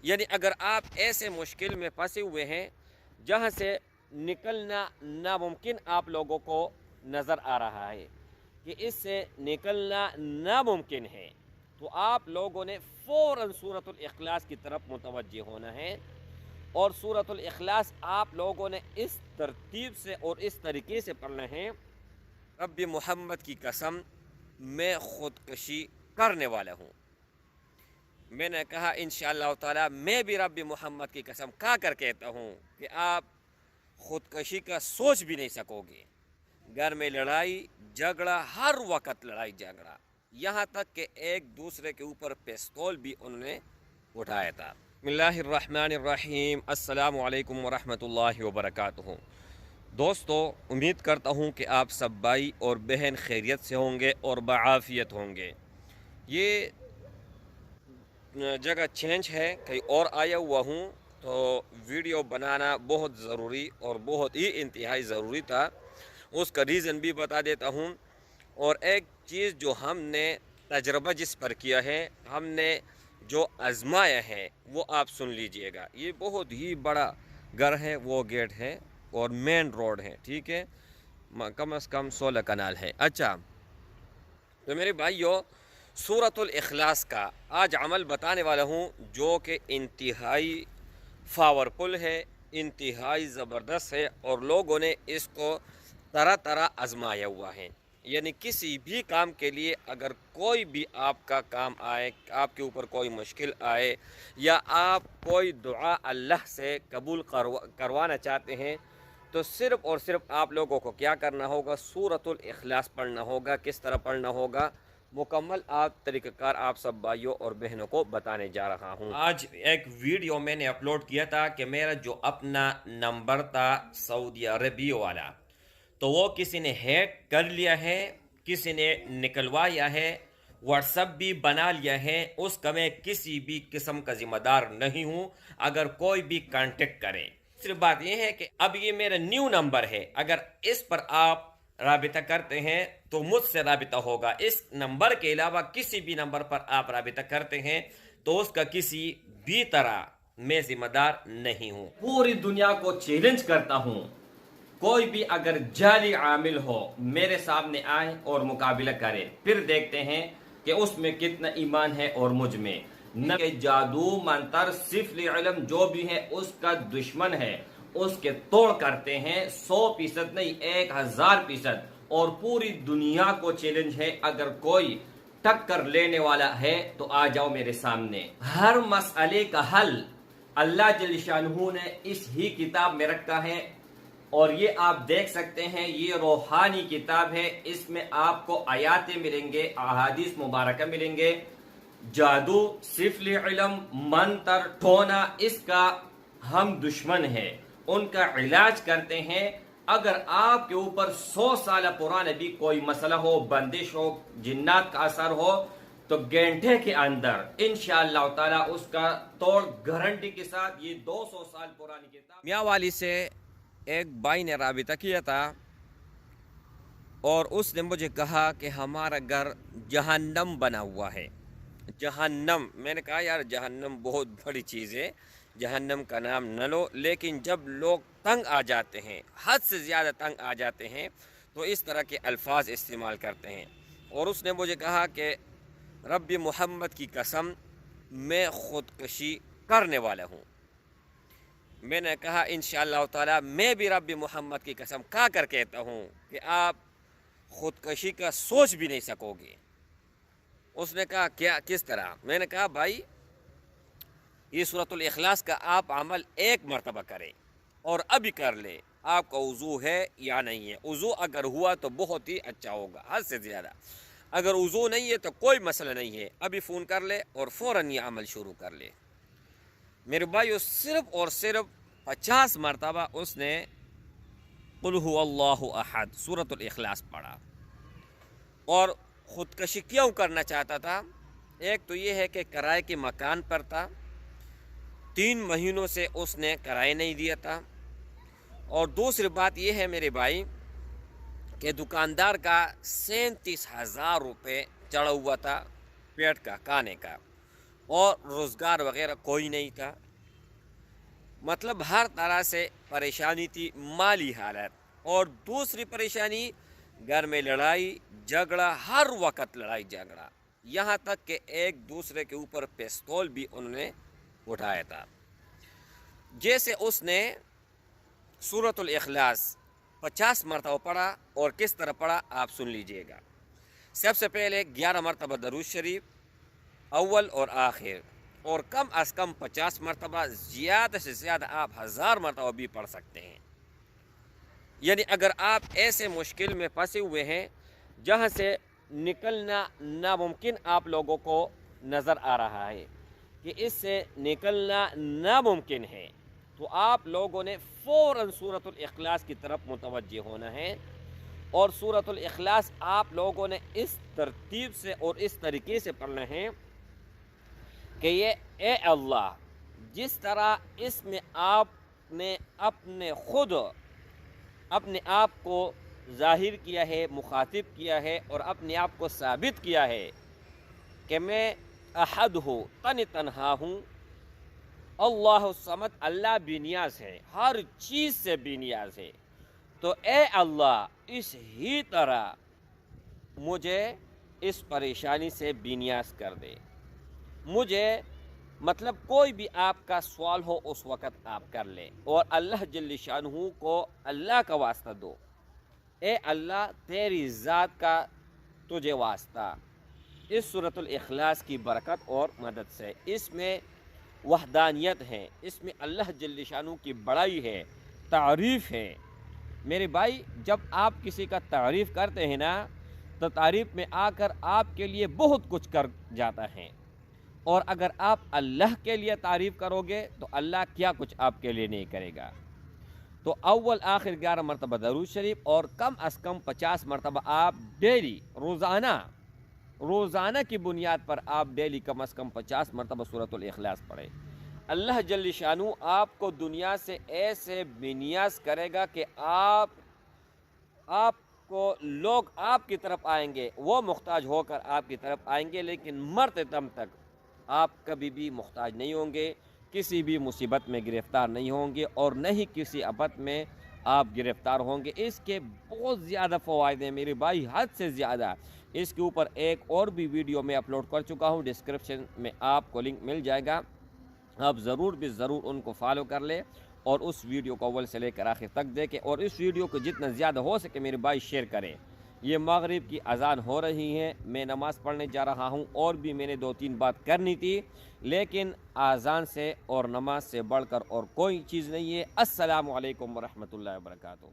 یعنی اگر آپ ایسے مشکل میں پھنسے ہوئے ہیں جہاں سے نکلنا ناممکن آپ لوگوں کو نظر آ رہا ہے کہ اس سے نکلنا ناممکن ہے، تو آپ لوگوں نے فوراً سورۃ الاخلاص کی طرف متوجہ ہونا ہے، اور سورۃ الاخلاص آپ لوگوں نے اس ترتیب سے اور اس طریقے سے پڑھنا ہے: رب محمد کی قسم میں خودکشی کرنے والا ہوں۔ میں نے کہا انشاءاللہ تعالی میں بھی رب محمد کی قسم کھا کر کہتا ہوں کہ آپ خودکشی کا سوچ بھی نہیں سکو گے۔ گھر میں لڑائی جھگڑا، ہر وقت لڑائی جھگڑا، یہاں تک کہ ایک دوسرے کے اوپر پستول بھی انہوں نے اٹھایا تھا۔ بسم اللہ الرحمن الرحیم، السلام علیکم ورحمۃ اللہ وبرکاتہ۔ دوستو، امید کرتا ہوں کہ آپ سب بھائی اور بہن خیریت سے ہوں گے اور بعافیت ہوں گے۔ یہ جگہ چینج ہے، کہیں اور آیا ہوا ہوں، تو ویڈیو بنانا بہت ضروری اور بہت ہی انتہائی ضروری تھا۔ اس کا ریزن بھی بتا دیتا ہوں، اور ایک چیز جو ہم نے تجربہ جس پر کیا ہے، ہم نے جو آزمایا ہے، وہ آپ سن لیجئے گا۔ یہ بہت ہی بڑا گھر ہے، وہ گیٹ ہے اور مین روڈ ہے، ٹھیک ہے، کم از کم 16 کنال ہے۔ اچھا، تو میرے بھائیو، سورۃ الاخلاص کا آج عمل بتانے والا ہوں جو کہ انتہائی پاورفل ہے، انتہائی زبردست ہے، اور لوگوں نے اس کو طرح طرح آزمایا ہوا ہے۔ یعنی کسی بھی کام کے لیے اگر کوئی بھی آپ کا کام آئے، آپ کے اوپر کوئی مشکل آئے، یا آپ کوئی دعا اللہ سے قبول کروانا چاہتے ہیں، تو صرف اور صرف آپ لوگوں کو کیا کرنا ہوگا؟ سورۃ الاخلاص پڑھنا ہوگا۔ کس طرح پڑھنا ہوگا؟ مکمل طریقہ کار آپ سب بھائیوں اور بہنوں کو بتانے جا رہا ہوں۔ آج ایک ویڈیو میں نے اپلوڈ کیا تھا کہ میرا جو اپنا نمبر تھا سعودی عربی والا، تو وہ کسی نے ہیک کر لیا ہے، کسی نے نکلوایا ہے، واٹس ایپ بھی بنا لیا ہے۔ اس کا میں کسی بھی قسم کا ذمہ دار نہیں ہوں، اگر کوئی بھی کانٹیکٹ کرے۔ صرف بات یہ ہے کہ اب یہ میرا نیو نمبر ہے، اگر اس پر آپ رابطہ کرتے ہیں تو مجھ سے رابطہ ہوگا۔ اس نمبر کے علاوہ کسی بھی نمبر پر آپ رابطہ کرتے ہیں تو اس کا کسی بھی طرح میں ذمہ دار نہیں ہوں۔ پوری دنیا کو چیلنج کرتا ہوں، کوئی بھی اگر جعلی عامل ہو میرے سامنے آئے اور مقابلہ کرے، پھر دیکھتے ہیں کہ اس میں کتنا ایمان ہے اور مجھ میں نہ۔ کہ جادو منتر صفر علم جو بھی ہے اس کا دشمن ہے، اس کے توڑ کرتے ہیں، 100% نہیں 1000%۔ اور پوری دنیا کو چیلنج ہے، اگر کوئی ٹکر لینے والا ہے تو آ جاؤ میرے سامنے۔ ہر مسئلے کا حل اللہ جل شانہ نے اس ہی کتاب میں رکھا ہے، اور یہ آپ دیکھ سکتے ہیں، یہ روحانی کتاب ہے۔ اس میں آپ کو آیاتیں ملیں گے، احادیث مبارکہ ملیں گے۔ جادو، صفر علم، منتر، ٹونا، اس کا ہم دشمن ہیں، ان کا علاج کرتے ہیں۔ اگر آپ کے اوپر 100 سالہ پرانا بھی کوئی مسئلہ ہو، بندش ہو، جنات کا اثر ہو، تو گھنٹے کے اندر انشاءاللہ تعالی اس کا توڑ گارنٹی کے ساتھ۔ یہ 200 سال پرانی کتاب۔ میاں والی سے ایک بھائی نے رابطہ کیا تھا، اور اس نے مجھے کہا کہ ہمارا گھر جہنم بنا ہوا ہے۔ جہنم، میں نے کہا یار جہنم بہت بڑی چیز ہے، جہنم کا نام نہ لو، لیکن جب لوگ تنگ آ جاتے ہیں، حد سے زیادہ تنگ آ جاتے ہیں، تو اس طرح کے الفاظ استعمال کرتے ہیں۔ اور اس نے مجھے کہا کہ رب محمد کی قسم میں خودکشی کرنے والا ہوں۔ میں نے کہا انشاءاللہ تعالی میں بھی رب محمد کی قسم کھا کر کہتا ہوں کہ آپ خودکشی کا سوچ بھی نہیں سکو گے۔ اس نے کہا کیا، کس طرح؟ میں نے کہا بھائی، یہ سورۃ الاخلاص کا آپ عمل ایک مرتبہ کریں اور ابھی کر لیں۔ آپ کا وضو ہے یا نہیں ہے؟ وضو اگر ہوا تو بہت ہی اچھا ہوگا، حد سے زیادہ۔ اگر وضو نہیں ہے تو کوئی مسئلہ نہیں ہے، ابھی فون کر لے اور فوراً یہ عمل شروع کر لے۔ میرے بھائیو، صرف اور صرف 50 مرتبہ اس نے قل هو اللہ احد سورۃ الاخلاص پڑھا۔ اور خودکشی کیوں کرنا چاہتا تھا؟ ایک تو یہ ہے کہ کرائے کے مکان پر تھا، 3 مہینوں سے اس نے کرائے نہیں دیا تھا، اور دوسری بات یہ ہے میرے بھائی کہ دکاندار کا 37,000 روپے چڑھا ہوا تھا پیٹ کا، کھانے کا۔ اور روزگار وغیرہ کوئی نہیں تھا، مطلب ہر طرح سے پریشانی تھی، مالی حالت، اور دوسری پریشانی گھر میں لڑائی جھگڑا، ہر وقت لڑائی جھگڑا، یہاں تک کہ ایک دوسرے کے اوپر پستول بھی انہوں نے اٹھایا تھا۔ جیسے اس نے سورۃ الاخلاص 50 مرتبہ پڑھا، اور کس طرح پڑھا آپ سن لیجئے گا۔ سب سے پہلے 11 مرتبہ درود شریف اول اور آخر، اور کم از کم 50 مرتبہ، زیادہ سے زیادہ آپ 1000 مرتبہ بھی پڑھ سکتے ہیں۔ یعنی اگر آپ ایسے مشکل میں پھنسے ہوئے ہیں جہاں سے نکلنا ناممکن آپ لوگوں کو نظر آ رہا ہے کہ اس سے نکلنا ناممکن ہے، تو آپ لوگوں نے فوراً سورۃ الاخلاص کی طرف متوجہ ہونا ہے، اور سورۃ الاخلاص آپ لوگوں نے اس ترتیب سے اور اس طریقے سے پڑھنا ہے کہ یہ اے اللہ، جس طرح اس میں آپ نے اپنے آپ کو ظاہر کیا ہے، مخاطب کیا ہے، اور اپنے آپ کو ثابت کیا ہے کہ میں احد ہوں، تنہا ہوں، اللہ الصمد، اللہ بے نیاز ہے، ہر چیز سے بے نیاز ہے، تو اے اللہ اس ہی طرح مجھے اس پریشانی سے بے نیاز کر دے۔ مجھے مطلب کوئی بھی آپ کا سوال ہو اس وقت آپ کر لیں، اور اللہ جل شانہ کو اللہ کا واسطہ دو۔ اے اللہ تیری ذات کا تجھے واسطہ، اس سورۃ الاخلاص کی برکت اور مدد سے، اس میں وحدانیت ہے، اس میں اللہ جل شانہ کی بڑائی ہے، تعریف ہے۔ میرے بھائی، جب آپ کسی کا تعریف کرتے ہیں نا، تو تعریف میں آ کر آپ کے لیے بہت کچھ کر جاتا ہے، اور اگر آپ اللہ کے لیے تعریف کرو گے تو اللہ کیا کچھ آپ کے لیے نہیں کرے گا۔ تو اول آخر 11 مرتبہ درود شریف، اور کم از کم 50 مرتبہ آپ ڈیلی روزانہ کی بنیاد پر آپ ڈیلی کم از کم 50 مرتبہ سورۃ الاخلاص پڑھیں۔ اللہ جل شانہ آپ کو دنیا سے ایسے بے نیاز کرے گا کہ آپ کو لوگ آپ کی طرف آئیں گے، وہ محتاج ہو کر آپ کی طرف آئیں گے، لیکن مرتے دم تک آپ کبھی بھی محتاج نہیں ہوں گے، کسی بھی مصیبت میں گرفتار نہیں ہوں گے، اور نہ ہی کسی آفت میں آپ گرفتار ہوں گے۔ اس کے بہت زیادہ فوائد ہیں میرے بھائی، حد سے زیادہ۔ اس کے اوپر ایک اور بھی ویڈیو میں اپلوڈ کر چکا ہوں، ڈسکرپشن میں آپ کو لنک مل جائے گا، آپ ضرور ان کو فالو کر لیں، اور اس ویڈیو کو اول سے لے کر آخر تک دیکھیں، اور اس ویڈیو کو جتنا زیادہ ہو سکے میرے بھائی شیئر کریں۔ یہ مغرب کی اذان ہو رہی ہے، میں نماز پڑھنے جا رہا ہوں، اور بھی میں نے 2-3 بات کرنی تھی، لیکن اذان سے اور نماز سے بڑھ کر اور کوئی چیز نہیں ہے۔ السلام علیکم ورحمۃ اللہ وبرکاتہ۔